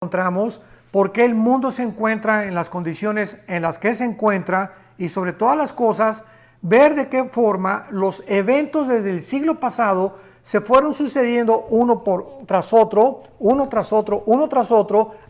encontramos, por qué el mundo se encuentra en las condiciones en las que se encuentra y sobre todas las cosas, ver de qué forma los eventos desde el siglo pasado se fueron sucediendo uno tras otro,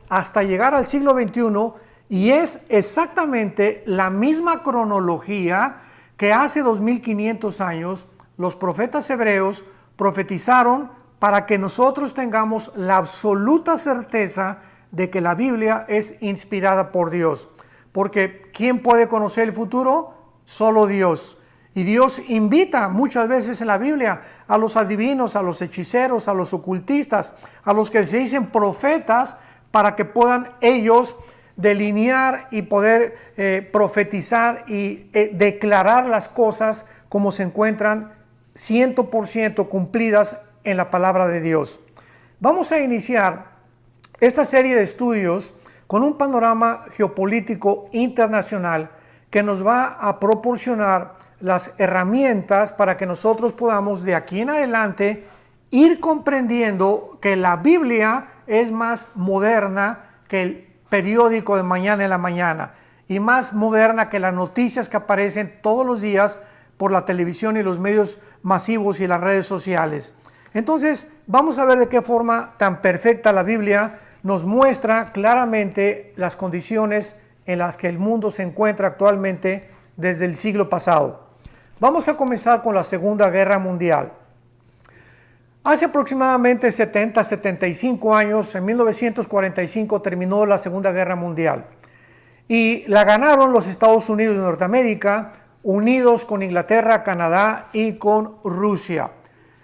hasta llegar al siglo XXI, y es exactamente la misma cronología que hace 2500 años los profetas hebreos profetizaron para que nosotros tengamos la absoluta certeza de que la Biblia es inspirada por Dios. Porque ¿quién puede conocer el futuro? Solo Dios. Y Dios invita muchas veces en la Biblia a los adivinos, a los hechiceros, a los ocultistas, a los que se dicen profetas, para que puedan ellos delinear y poder profetizar y declarar las cosas como se encuentran 100% cumplidas en la palabra de Dios. Vamos a iniciar esta serie de estudios con un panorama geopolítico internacional que nos va a proporcionar las herramientas para que nosotros podamos de aquí en adelante ir comprendiendo que la Biblia es más moderna que el periódico de mañana en la mañana y más moderna que las noticias que aparecen todos los días por la televisión y los medios masivos y las redes sociales. Entonces, vamos a ver de qué forma tan perfecta la Biblia nos muestra claramente las condiciones en las que el mundo se encuentra actualmente desde el siglo pasado. Vamos a comenzar con la Segunda Guerra Mundial. Hace aproximadamente 75 años, en 1945, terminó la Segunda Guerra Mundial. Y la ganaron los Estados Unidos de Norteamérica, unidos con Inglaterra, Canadá y con Rusia.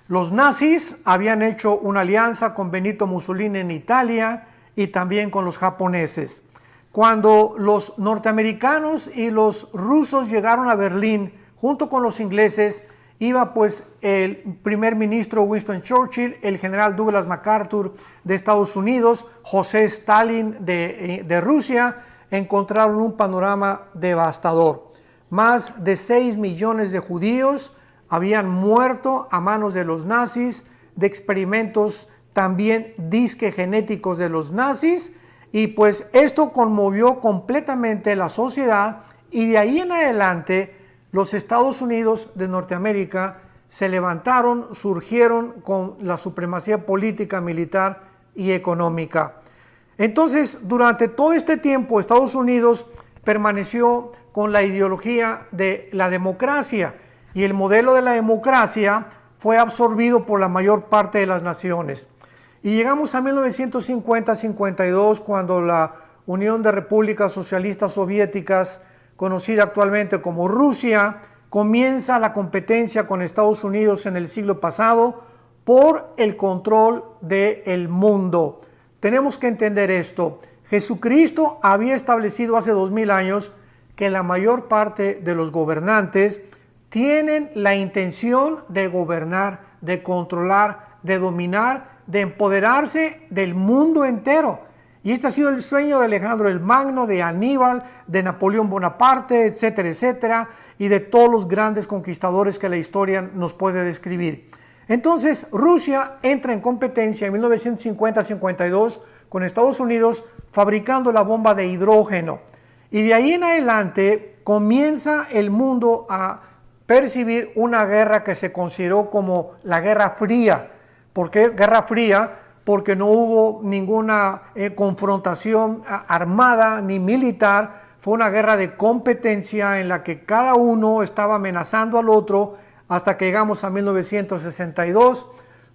Los nazis habían hecho una alianza con Benito Mussolini en Italia y también con los japoneses. Cuando los norteamericanos y los rusos llegaron a Berlín junto con los ingleses, iba pues el primer ministro Winston Churchill, el general Douglas MacArthur de Estados Unidos, José Stalin de Rusia. Encontraron un panorama devastador. Más de 6 millones de judíos habían muerto a manos de los nazis, de experimentos también disque genéticos de los nazis, y pues esto conmovió completamente la sociedad, y de ahí en adelante los Estados Unidos de Norteamérica se levantaron, surgieron con la supremacía política, militar y económica. Entonces, durante todo este tiempo, Estados Unidos permaneció con la ideología de la democracia, y el modelo de la democracia fue absorbido por la mayor parte de las naciones. Y llegamos a 1950-52, cuando la Unión de Repúblicas Socialistas Soviéticas, conocida actualmente como Rusia, comienza la competencia con Estados Unidos en el siglo pasado por el control del mundo. Tenemos que entender esto. Jesucristo había establecido hace 2000 años que la mayor parte de los gobernantes tienen la intención de gobernar, de controlar, de dominar, de empoderarse del mundo entero. Y este ha sido el sueño de Alejandro el Magno, de Aníbal, de Napoleón Bonaparte, etcétera, etcétera, y de todos los grandes conquistadores que la historia nos puede describir. Entonces, Rusia entra en competencia en 1950-52 con Estados Unidos, fabricando la bomba de hidrógeno. Y de ahí en adelante comienza el mundo a percibir una guerra que se consideró como la Guerra Fría. ¿Por qué Guerra Fría? Porque no hubo ninguna confrontación armada ni militar. Fue una guerra de competencia en la que cada uno estaba amenazando al otro, hasta que llegamos a 1962,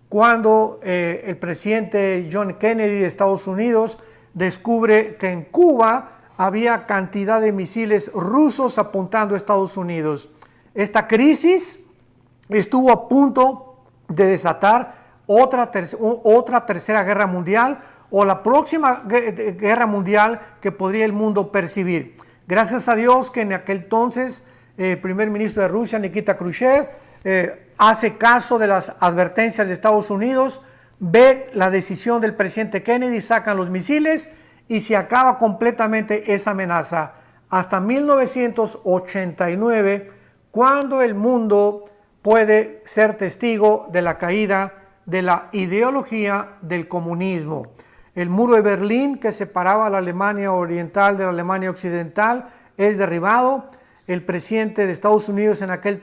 cuando el presidente John Kennedy de Estados Unidos descubre que en Cuba había cantidad de misiles rusos apuntando a Estados Unidos. Esta crisis estuvo a punto de desatar otra tercera guerra mundial, o la próxima guerra mundial que podría el mundo percibir. Gracias a Dios que en aquel entonces el primer ministro de Rusia, Nikita Khrushchev, hace caso de las advertencias de Estados Unidos, ve la decisión del presidente Kennedy, sacan los misiles y se acaba completamente esa amenaza. Hasta 1989, cuando el mundo puede ser testigo de la caída de la ideología del comunismo. el muro de Berlín que separaba a la Alemania oriental de la Alemania occidental es derribado. El presidente de Estados Unidos en aquel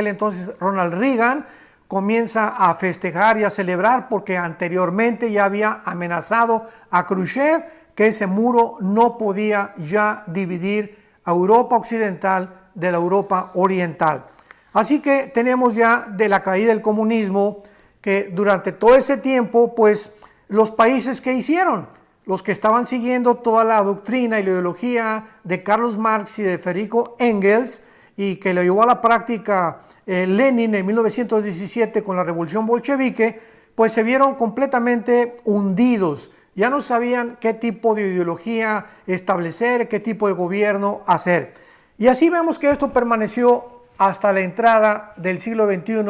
entonces, Ronald Reagan, comienza a festejar y a celebrar porque anteriormente ya había amenazado a Khrushchev que ese muro no podía ya dividir a Europa occidental de la Europa oriental. Así que tenemos ya de la caída del comunismo que durante todo ese tiempo, pues los países que hicieron, los que estaban siguiendo toda la doctrina y la ideología de Carlos Marx y de Federico Engels y que le llevó a la práctica Lenin en 1917 con la revolución bolchevique, pues se vieron completamente hundidos. Ya no sabían qué tipo de ideología establecer, qué tipo de gobierno hacer. Y así vemos que esto permaneció hasta la entrada del siglo XXI,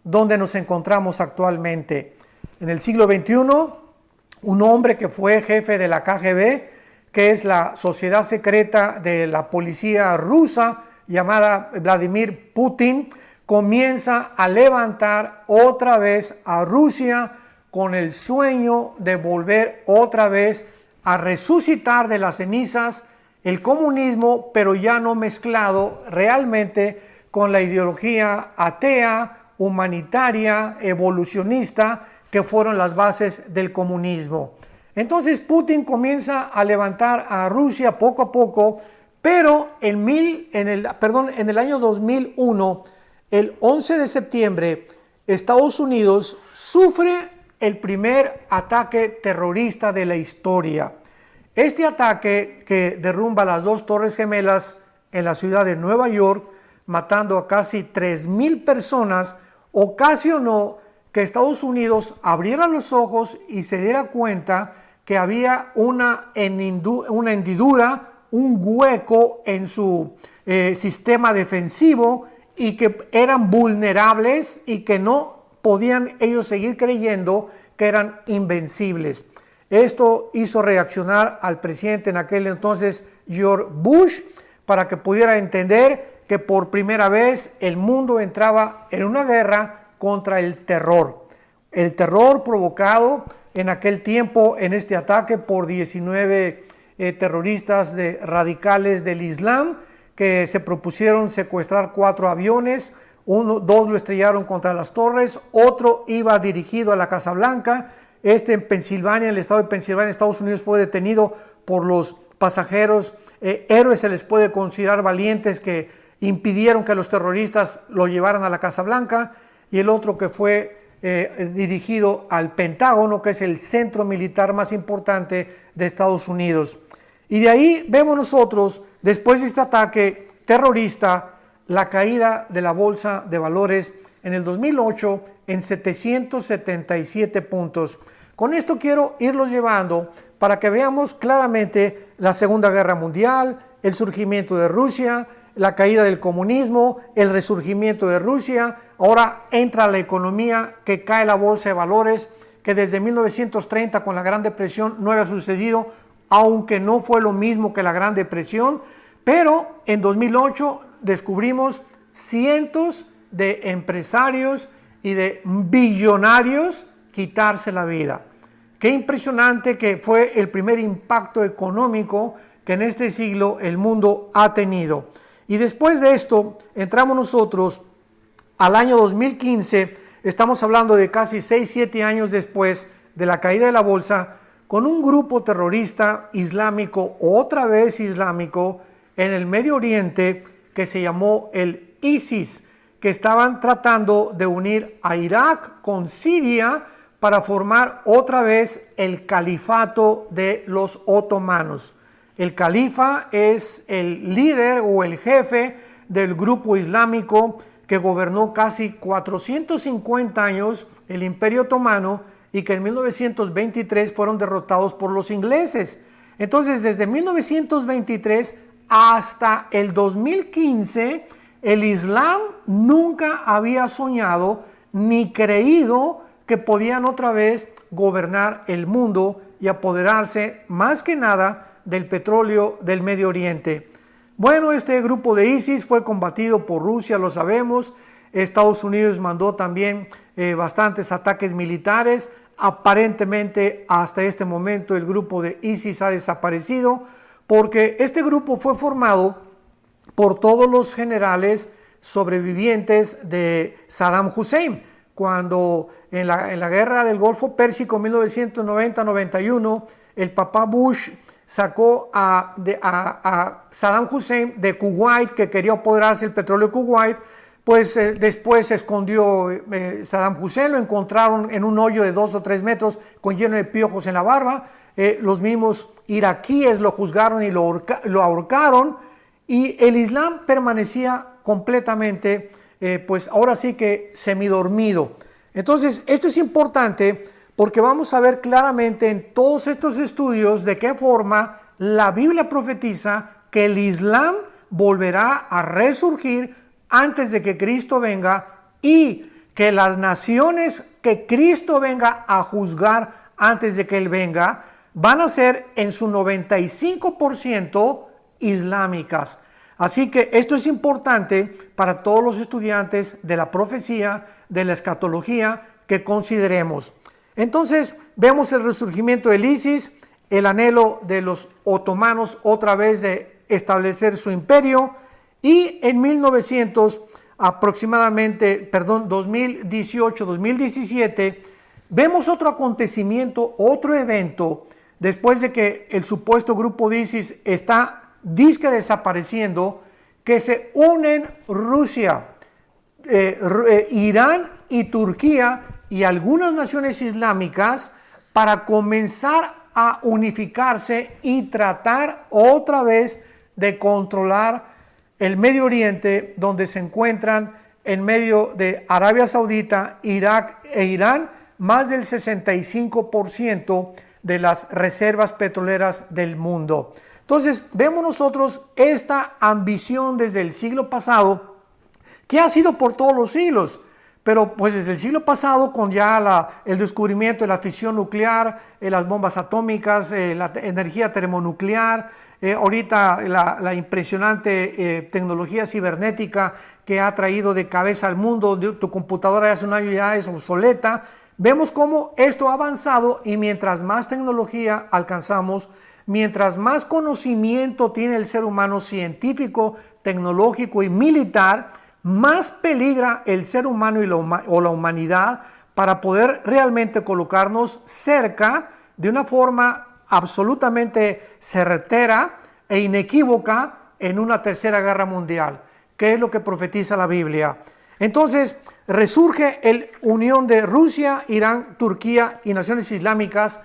donde nos encontramos actualmente. En el siglo XXI, un hombre que fue jefe de la KGB, que es la sociedad secreta de la policía rusa, llamada Vladimir Putin, comienza a levantar otra vez a Rusia con el sueño de volver otra vez a resucitar de las cenizas el comunismo, pero ya no mezclado realmente con la ideología atea, humanitaria, evolucionista, que fueron las bases del comunismo. Entonces Putin comienza a levantar a Rusia poco a poco, pero en el año 2001, el 11 de septiembre, Estados Unidos sufre el primer ataque terrorista de la historia. Este ataque, que derrumba las dos Torres Gemelas en la ciudad de Nueva York, matando a casi 3,000 personas, ocasionó que Estados Unidos abriera los ojos y se diera cuenta que había una hendidura, un hueco en su sistema defensivo y que eran vulnerables y que no podían ellos seguir creyendo que eran invencibles. Esto hizo reaccionar al presidente en aquel entonces, George Bush, para que pudiera entender que por primera vez el mundo entraba en una guerra contra el terror. El terror provocado en aquel tiempo en este ataque por 19 terroristas radicales del Islam que se propusieron secuestrar 4 aviones, 2 lo estrellaron contra las torres, otro iba dirigido a la Casa Blanca. En Pensilvania, en el estado de Pensilvania, Estados Unidos, fue detenido por los pasajeros. Héroes se les puede considerar, valientes, que impidieron que los terroristas lo llevaran a la Casa Blanca. Y el otro que fue dirigido al Pentágono, que es el centro militar más importante de Estados Unidos. Y de ahí vemos nosotros, después de este ataque terrorista, la caída de la bolsa de valores en el 2008 en 777 puntos. Con esto quiero irlos llevando para que veamos claramente la Segunda Guerra Mundial, el surgimiento de Rusia, la caída del comunismo, el resurgimiento de Rusia. Ahora entra la economía, que cae la bolsa de valores, que desde 1930 con la Gran Depresión no había sucedido, aunque no fue lo mismo que la Gran Depresión, pero en 2008 descubrimos cientos de empresarios y de billonarios quitarse la vida. Qué impresionante que fue el primer impacto económico que en este siglo el mundo ha tenido. Y después de esto entramos nosotros al año 2015, estamos hablando de casi 6-7 años después de la caída de la bolsa, con un grupo terrorista islámico, otra vez islámico, en el Medio Oriente, que se llamó el ISIS, que estaban tratando de unir a Irak con Siria para formar otra vez el califato de los otomanos. El califa es el líder o el jefe del grupo islámico que gobernó casi 450 años el Imperio Otomano y que en 1923 fueron derrotados por los ingleses. Entonces, desde 1923 hasta el 2015, el Islam nunca había soñado ni creído que podían otra vez gobernar el mundo y apoderarse más que nada del petróleo del Medio Oriente. Bueno, este grupo de ISIS fue combatido por Rusia, lo sabemos. Estados Unidos mandó también bastantes ataques militares aparentemente hasta este momento el grupo de ISIS ha desaparecido, porque este grupo fue formado por todos los generales sobrevivientes de Saddam Hussein. Cuando en la guerra del Golfo Pérsico 1990-91, el papá Bush sacó a Saddam Hussein de Kuwait, que quería apoderarse del petróleo de Kuwait, pues después se escondió Saddam Hussein, lo encontraron en un hoyo de 2 o 3 metros con lleno de piojos en la barba. Los mismos iraquíes lo juzgaron y lo ahorcaron, y el Islam permanecía completamente, pues ahora sí que semidormido. Entonces, esto es importante porque vamos a ver claramente en todos estos estudios de qué forma la Biblia profetiza que el Islam volverá a resurgir antes de que Cristo venga, y que las naciones que Cristo venga a juzgar antes de que Él venga van a ser en su 95% islámicas. Así que esto es importante para todos los estudiantes de la profecía, de la escatología, que consideremos. Entonces vemos el resurgimiento del ISIS, el anhelo de los otomanos otra vez de establecer su imperio, y en 2018-2017, vemos otro acontecimiento, otro evento, después de que el supuesto grupo de ISIS está disque desapareciendo, que se unen Rusia, Irán y Turquía y algunas naciones islámicas para comenzar a unificarse y tratar otra vez de controlar el Medio Oriente, donde se encuentran en medio de Arabia Saudita, Irak e Irán más del 65% de las reservas petroleras del mundo. Entonces vemos nosotros esta ambición desde el siglo pasado, que ha sido por todos los siglos, pero pues desde el siglo pasado, con ya el descubrimiento de la fisión nuclear, las bombas atómicas, la energía termonuclear, ahorita la impresionante tecnología cibernética que ha traído de cabeza al mundo. Tu computadora hace un año ya es obsoleta. Vemos cómo esto ha avanzado, y mientras más tecnología alcanzamos, mientras más conocimiento tiene el ser humano científico, tecnológico y militar, más peligra el ser humano o la humanidad para poder realmente colocarnos cerca de una forma absolutamente certera e inequívoca en una tercera guerra mundial, que es lo que profetiza la Biblia. Entonces resurge la unión de Rusia, Irán, Turquía y naciones islámicas,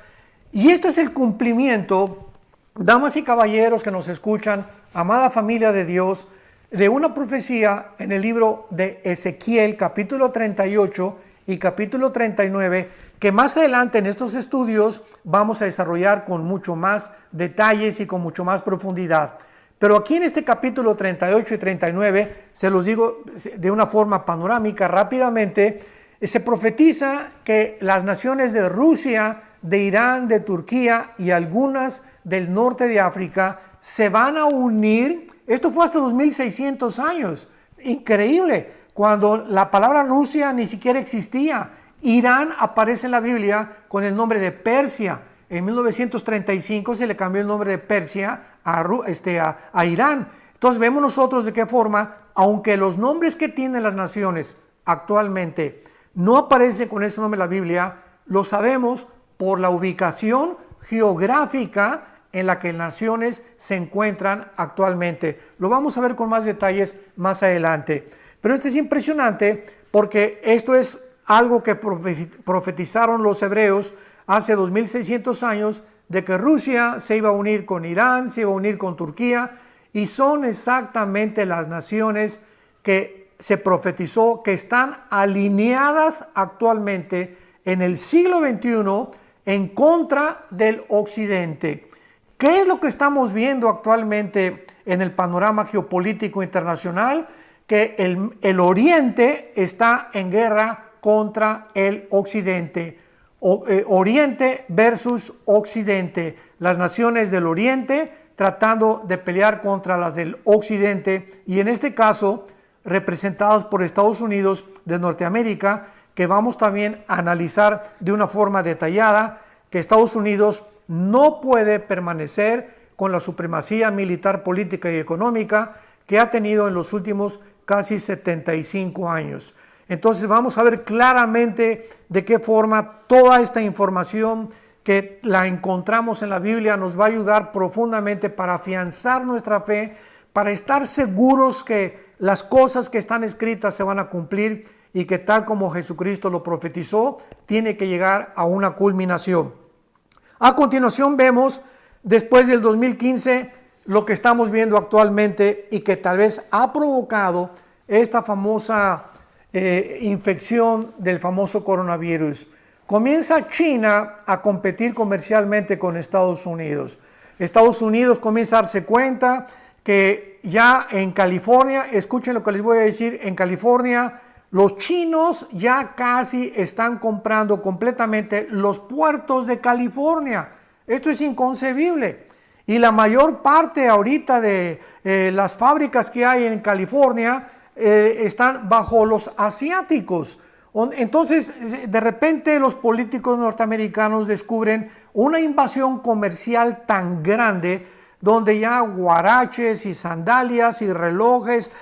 y esto es el cumplimiento, damas y caballeros que nos escuchan, amada familia de Dios, de una profecía en el libro de Ezequiel, capítulo 38 y capítulo 39, que más adelante en estos estudios vamos a desarrollar con mucho más detalles y con mucho más profundidad. Pero aquí en este capítulo 38 y 39, se los digo de una forma panorámica rápidamente, se profetiza que las naciones de Rusia, de Irán, de Turquía y algunas del norte de África se van a unir. Esto fue hasta 2600 años, increíble, cuando la palabra Rusia ni siquiera existía. Irán aparece en la Biblia con el nombre de Persia. En 1935 se le cambió el nombre de Persia a Irán. Entonces vemos nosotros de qué forma, aunque los nombres que tienen las naciones actualmente no aparecen con ese nombre en la Biblia, lo sabemos por la ubicación geográfica en la que las naciones se encuentran actualmente. Lo vamos a ver con más detalles más adelante. Pero esto es impresionante porque esto es algo que profetizaron los hebreos hace 2600 años, de que Rusia se iba a unir con Irán, se iba a unir con Turquía, y son exactamente las naciones que se profetizó que están alineadas actualmente en el siglo XXI en contra del Occidente. ¿Qué es lo que estamos viendo actualmente en el panorama geopolítico internacional? Que el Oriente está en guerra contra el Occidente. Oriente versus Occidente. Las naciones del Oriente tratando de pelear contra las del Occidente, y en este caso representadas por Estados Unidos de Norteamérica, que vamos también a analizar de una forma detallada, que Estados Unidos no puede permanecer con la supremacía militar, política y económica que ha tenido en los últimos casi 75 años. Entonces vamos a ver claramente de qué forma toda esta información que la encontramos en la Biblia nos va a ayudar profundamente para afianzar nuestra fe, para estar seguros que las cosas que están escritas se van a cumplir y que tal como Jesucristo lo profetizó, tiene que llegar a una culminación. A continuación vemos, después del 2015, lo que estamos viendo actualmente y que tal vez ha provocado esta famosa infección del famoso coronavirus. Comienza China a competir comercialmente con Estados Unidos. Estados Unidos comienza a darse cuenta que ya en California, escuchen lo que les voy a decir, en California los chinos ya casi están comprando completamente los puertos de California. Esto es inconcebible. Y la mayor parte ahorita de las fábricas que hay en California están bajo los asiáticos. Entonces, de repente los políticos norteamericanos descubren una invasión comercial tan grande donde ya guaraches y sandalias y relojes,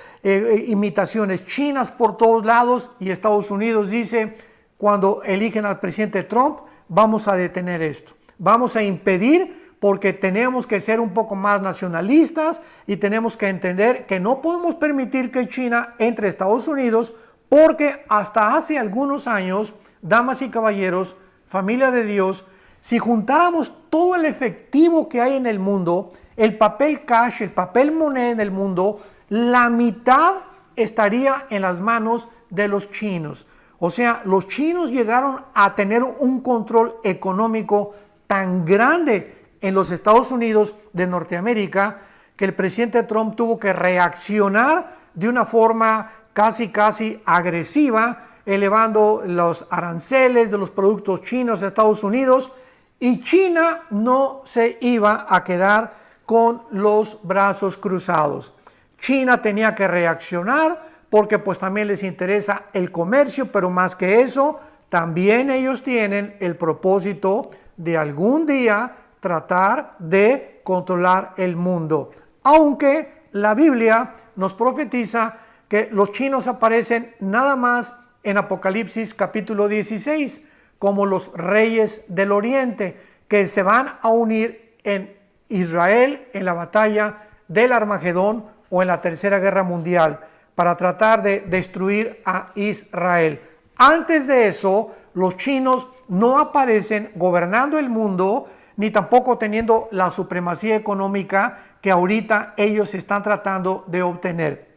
imitaciones chinas por todos lados, y Estados Unidos dice, cuando eligen al presidente Trump, vamos a detener esto, vamos a impedir, porque tenemos que ser un poco más nacionalistas y tenemos que entender que no podemos permitir que China entre a Estados Unidos, porque hasta hace algunos años, damas y caballeros, familia de Dios, si juntáramos todo el efectivo que hay en el mundo, el papel cash, el papel moneda en el mundo, la mitad estaría en las manos de los chinos. O sea, los chinos llegaron a tener un control económico tan grande en los Estados Unidos de Norteamérica que el presidente Trump tuvo que reaccionar de una forma casi agresiva, elevando los aranceles de los productos chinos a Estados Unidos, y China no se iba a quedar con los brazos cruzados. China tenía que reaccionar porque pues también les interesa el comercio, pero más que eso, también ellos tienen el propósito de algún día tratar de controlar el mundo. Aunque la Biblia nos profetiza que los chinos aparecen nada más en Apocalipsis capítulo 16 como los reyes del oriente que se van a unir en Israel en la batalla del Armagedón o en la Tercera Guerra Mundial para tratar de destruir a Israel. Antes de eso, los chinos no aparecen gobernando el mundo ni tampoco teniendo la supremacía económica que ahorita ellos están tratando de obtener.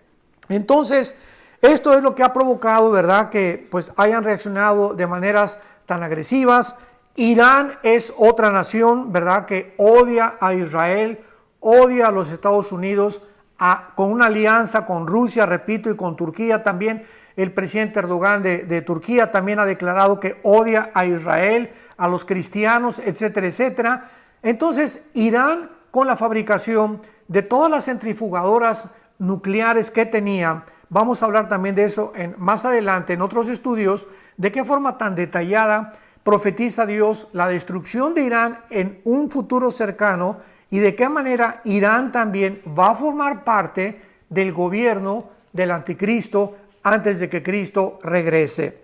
Entonces, esto es lo que ha provocado, ¿verdad?, que pues hayan reaccionado de maneras tan agresivas. Irán es otra nación, ¿verdad?, que odia a Israel, odia a los Estados Unidos, con una alianza con Rusia, repito, y con Turquía también. El presidente Erdogan de Turquía también ha declarado que odia a Israel, a los cristianos, etcétera, etcétera. Entonces, Irán, con la fabricación de todas las centrifugadoras nucleares que tenía, vamos a hablar también de eso más adelante en otros estudios, de qué forma tan detallada profetiza Dios la destrucción de Irán en un futuro cercano y de qué manera Irán también va a formar parte del gobierno del anticristo antes de que Cristo regrese.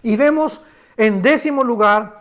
Y vemos en 10º lugar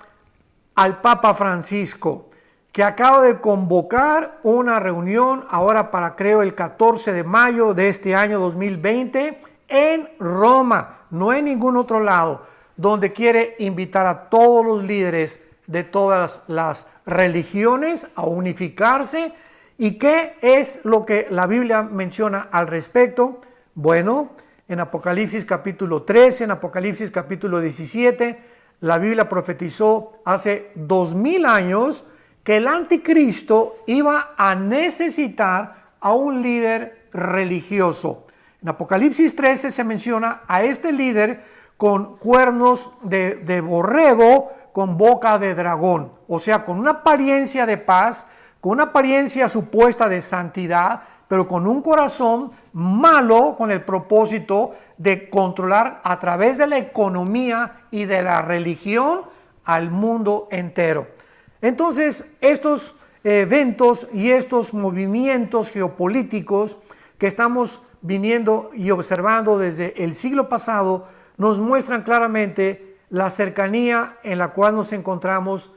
al Papa Francisco, que acaba de convocar una reunión ahora para, creo, el 14 de mayo de este año 2020 en Roma, no en ningún otro lado, donde quiere invitar a todos los líderes de todas las religiones a unificarse. ¿Y qué es lo que la Biblia menciona al respecto? Bueno, en Apocalipsis capítulo 13, en Apocalipsis capítulo 17, la Biblia profetizó hace 2000 años que el anticristo iba a necesitar a un líder religioso. En Apocalipsis 13 se menciona a este líder con cuernos de borrego, con boca de dragón, o sea, con una apariencia de paz, con una apariencia supuesta de santidad, pero con un corazón malo, con el propósito de controlar a través de la economía y de la religión al mundo entero. Entonces, estos eventos y estos movimientos geopolíticos que estamos viniendo y observando desde el siglo pasado nos muestran claramente la cercanía en la cual nos encontramos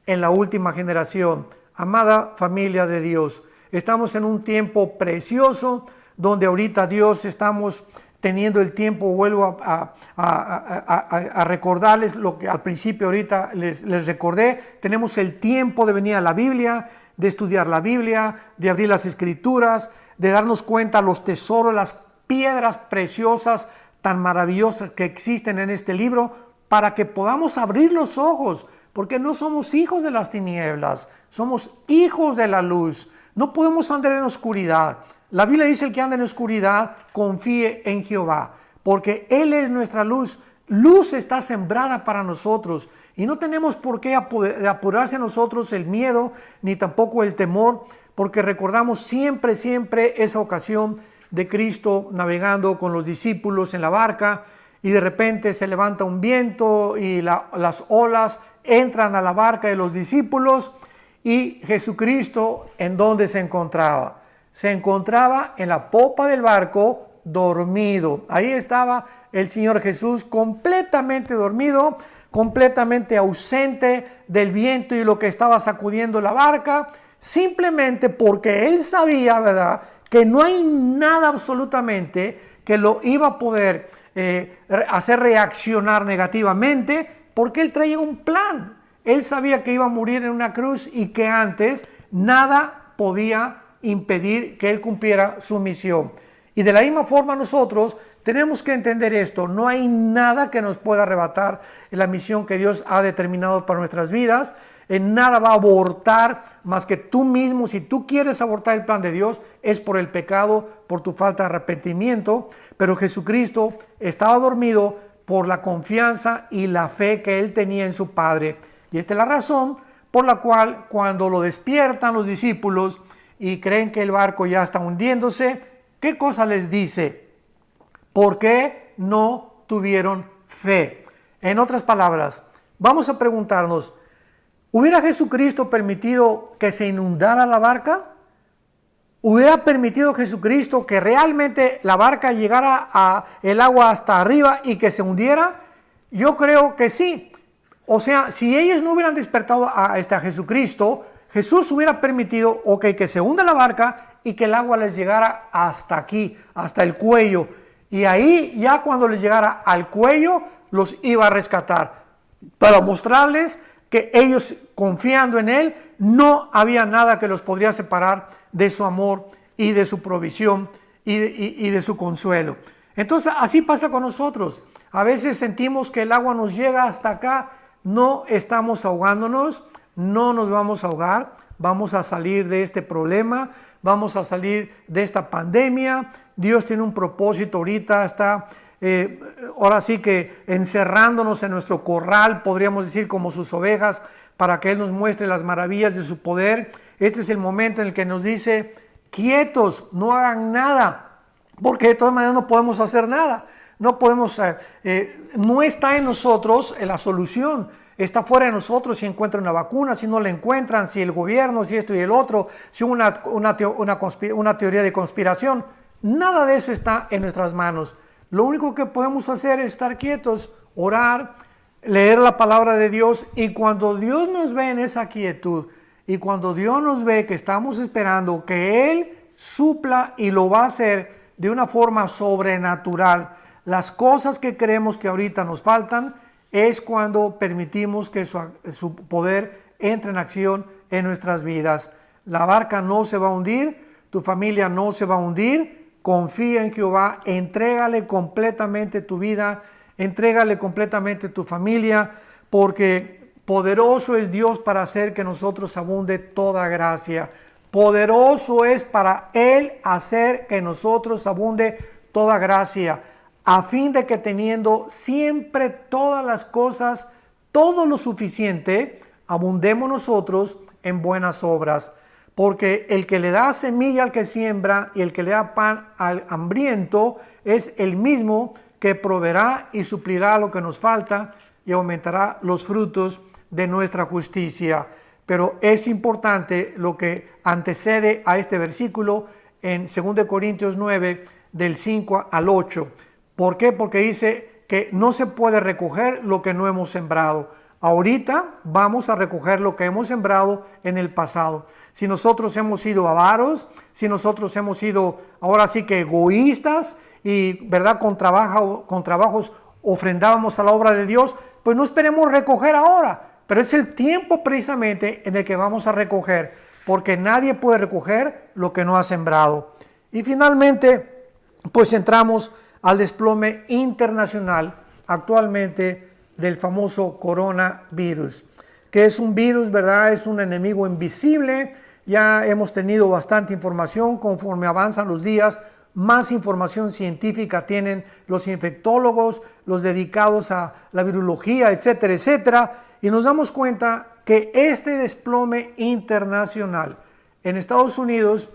en la última generación. Amada familia de Dios, estamos en un tiempo precioso donde ahorita Dios estamos teniendo el tiempo, vuelvo a recordarles lo que al principio ahorita les recordé, tenemos el tiempo de venir a la Biblia, de estudiar la Biblia, de abrir las Escrituras, de darnos cuenta los tesoros, las piedras preciosas tan maravillosas que existen en este libro, para que podamos abrir los ojos, porque no somos hijos de las tinieblas, somos hijos de la luz, no podemos andar en oscuridad. La Biblia dice: el que anda en oscuridad, confíe en Jehová, porque Él es nuestra luz. Luz está sembrada para nosotros y no tenemos por qué apurarse a nosotros el miedo, ni tampoco el temor, porque recordamos siempre esa ocasión de Cristo navegando con los discípulos en la barca y de repente se levanta un viento y las olas entran a la barca de los discípulos y Jesucristo, ¿en dónde se encontraba? Se encontraba en la popa del barco dormido. Ahí estaba el Señor Jesús completamente dormido, completamente ausente del viento y lo que estaba sacudiendo la barca, simplemente porque Él sabía, ¿verdad?, que no hay nada absolutamente que lo iba a poder hacer reaccionar negativamente, porque Él traía un plan. Él sabía que iba a morir en una cruz y que antes nada podía impedir que Él cumpliera su misión. Y de la misma forma nosotros tenemos que entender esto: no hay nada que nos pueda arrebatar en la misión que Dios ha determinado para nuestras vidas. En nada va a abortar más que tú mismo. Si tú quieres abortar el plan de Dios, es por el pecado, por tu falta de arrepentimiento. Pero Jesucristo estaba dormido por la confianza y la fe que Él tenía en su Padre. Y esta es la razón por la cual cuando lo despiertan los discípulos y creen que el barco ya está hundiéndose, ¿qué cosa les dice? ¿Por qué no tuvieron fe? En otras palabras, vamos a preguntarnos: ¿hubiera Jesucristo permitido que se inundara la barca? ¿Hubiera permitido Jesucristo que realmente la barca llegara a el agua hasta arriba y que se hundiera? Yo creo que sí. O sea, si ellos no hubieran despertado a Jesucristo, Jesús hubiera permitido, que se hunda la barca y que el agua les llegara hasta aquí, hasta el cuello. Y ahí, ya cuando les llegara al cuello, los iba a rescatar, para mostrarles que ellos, confiando en Él, no había nada que los podría separar de su amor y de su provisión y de su consuelo. Entonces, así pasa con nosotros. A veces sentimos que el agua nos llega hasta acá, no estamos ahogándonos, no nos vamos a ahogar, vamos a salir de este problema, vamos a salir de esta pandemia. Dios tiene un propósito ahorita, está ahora sí que encerrándonos en nuestro corral, podríamos decir, como sus ovejas, para que Él nos muestre las maravillas de su poder. Este es el momento en el que nos dice: quietos, no hagan nada, porque de todas maneras no podemos hacer nada. No podemos, no está en nosotros la solución, está fuera de nosotros. Si encuentran una vacuna, si no la encuentran, si el gobierno, si esto y el otro, si una teoría de conspiración, nada de eso está en nuestras manos. Lo único que podemos hacer es estar quietos, orar, leer la palabra de Dios, y cuando Dios nos ve en esa quietud, y cuando Dios nos ve que estamos esperando que Él supla, y lo va a hacer de una forma sobrenatural, las cosas que creemos que ahorita nos faltan, es cuando permitimos que su poder entre en acción en nuestras vidas. La barca no se va a hundir, tu familia no se va a hundir. Confía en Jehová, entrégale completamente tu vida, entrégale completamente tu familia, porque poderoso es Dios para hacer que nosotros abunde toda gracia. Poderoso es para Él hacer que nosotros abunde toda gracia, a fin de que teniendo siempre todas las cosas, todo lo suficiente, abundemos nosotros en buenas obras. Porque el que le da semilla al que siembra y el que le da pan al hambriento es el mismo que proveerá y suplirá lo que nos falta y aumentará los frutos de nuestra justicia. Pero es importante lo que antecede a este versículo en 2 Corintios 9, del 5 al 8. ¿Por qué? Porque dice que no se puede recoger lo que no hemos sembrado. Ahorita vamos a recoger lo que hemos sembrado en el pasado. Si nosotros hemos sido avaros, si nosotros hemos sido ahora sí que egoístas y verdad con trabajos ofrendábamos a la obra de Dios, pues no esperemos recoger ahora, pero es el tiempo precisamente en el que vamos a recoger, porque nadie puede recoger lo que no ha sembrado. Y finalmente, pues entramos al desplome internacional actualmente del famoso coronavirus, que es un virus, ¿verdad? Es un enemigo invisible. Ya hemos tenido bastante información. Conforme avanzan los días, más información científica tienen los infectólogos, los dedicados a la virología, etcétera, etcétera. Y nos damos cuenta que este desplome internacional en Estados Unidos,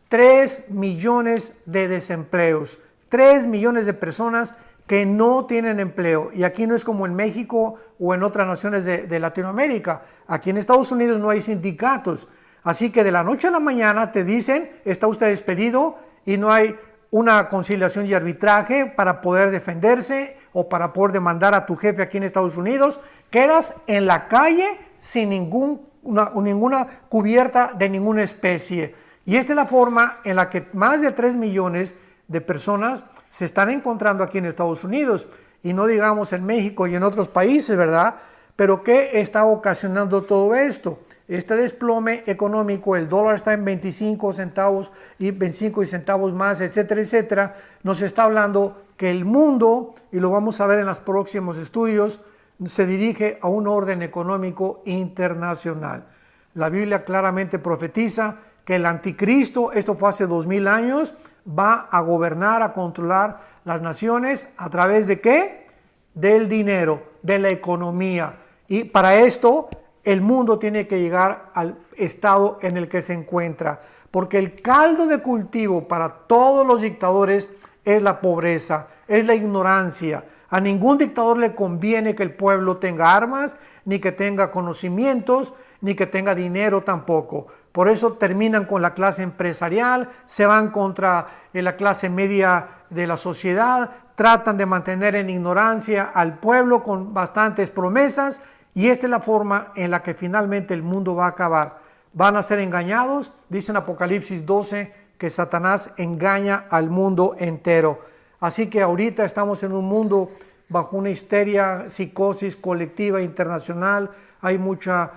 3 millones de desempleos, 3 millones de personas que no tienen empleo. Y aquí no es como en México o en otras naciones de Latinoamérica. Aquí en Estados Unidos no hay sindicatos. Así que de la noche a la mañana te dicen, está usted despedido, y no hay una conciliación y arbitraje para poder defenderse o para poder demandar a tu jefe aquí en Estados Unidos. Quedas en la calle sin ninguna cubierta de ninguna especie. Y esta es la forma en la que más de 3 millones de personas se están encontrando aquí en Estados Unidos, y no digamos en México y en otros países, ¿verdad? Pero ¿qué está ocasionando todo esto? Este desplome económico, el dólar está en 25 centavos y 25 centavos más, etcétera, etcétera, nos está hablando que el mundo, y lo vamos a ver en los próximos estudios, se dirige a un orden económico internacional. La Biblia claramente profetiza que el anticristo, esto fue hace 2000 años, va a gobernar, a controlar las naciones a través de ¿qué? Del dinero, de la economía. Y para esto el mundo tiene que llegar al estado en el que se encuentra, porque el caldo de cultivo para todos los dictadores es la pobreza, es la ignorancia. A ningún dictador le conviene que el pueblo tenga armas, ni que tenga conocimientos, ni que tenga dinero tampoco. Por eso terminan con la clase empresarial, se van contra la clase media de la sociedad, tratan de mantener en ignorancia al pueblo con bastantes promesas, y esta es la forma en la que finalmente el mundo va a acabar. Van a ser engañados, dice en Apocalipsis 12 que Satanás engaña al mundo entero. Así que ahorita estamos en un mundo bajo una histeria, psicosis colectiva internacional, hay mucha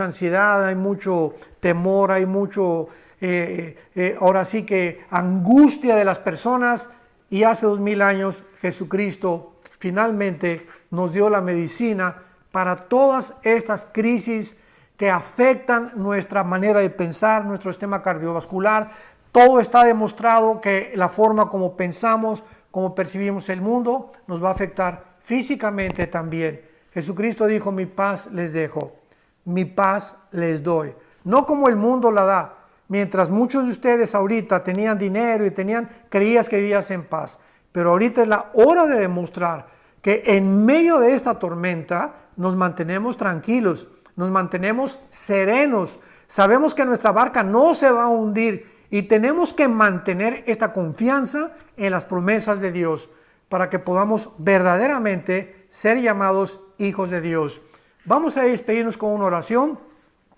ansiedad, hay mucho temor, hay mucho, ahora sí que angustia de las personas, y hace 2000 años Jesucristo finalmente nos dio la medicina para todas estas crisis que afectan nuestra manera de pensar, nuestro sistema cardiovascular. Todo está demostrado que la forma como pensamos, como percibimos el mundo, nos va a afectar físicamente también. Jesucristo dijo, mi paz les dejo, mi paz les doy. No como el mundo la da. Mientras muchos de ustedes ahorita tenían dinero y creías que vivías en paz. Pero ahorita es la hora de demostrar que en medio de esta tormenta nos mantenemos tranquilos, nos mantenemos serenos. Sabemos que nuestra barca no se va a hundir y tenemos que mantener esta confianza en las promesas de Dios para que podamos verdaderamente ser llamados hijos de Dios. Vamos a despedirnos con una oración,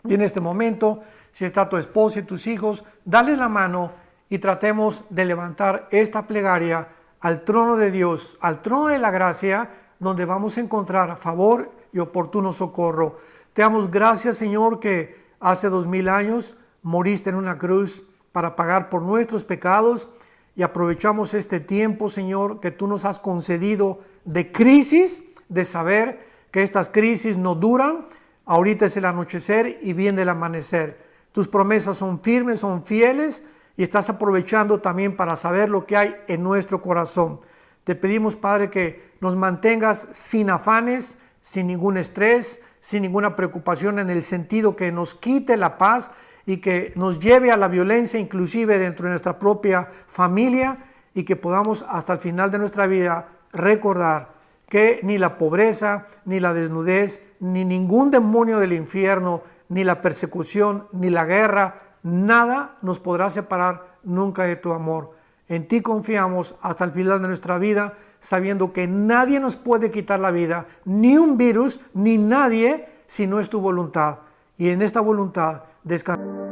y en este momento, si está tu esposa y tus hijos, dale la mano y tratemos de levantar esta plegaria al trono de Dios, al trono de la gracia, donde vamos a encontrar favor y oportuno socorro. Te damos gracias, Señor, que hace 2000 años moriste en una cruz para pagar por nuestros pecados, y aprovechamos este tiempo, Señor, que tú nos has concedido de crisis, de saber que estas crisis no duran. Ahorita es el anochecer y viene el amanecer. Tus promesas son firmes, son fieles, y estás aprovechando también para saber lo que hay en nuestro corazón. Te pedimos, Padre, que nos mantengas sin afanes, sin ningún estrés, sin ninguna preocupación, en el sentido que nos quite la paz y que nos lleve a la violencia, inclusive dentro de nuestra propia familia, y que podamos hasta el final de nuestra vida recordar que ni la pobreza, ni la desnudez, ni ningún demonio del infierno, ni la persecución, ni la guerra, nada nos podrá separar nunca de tu amor. En ti confiamos hasta el final de nuestra vida, sabiendo que nadie nos puede quitar la vida, ni un virus, ni nadie, si no es tu voluntad. Y en esta voluntad descansamos.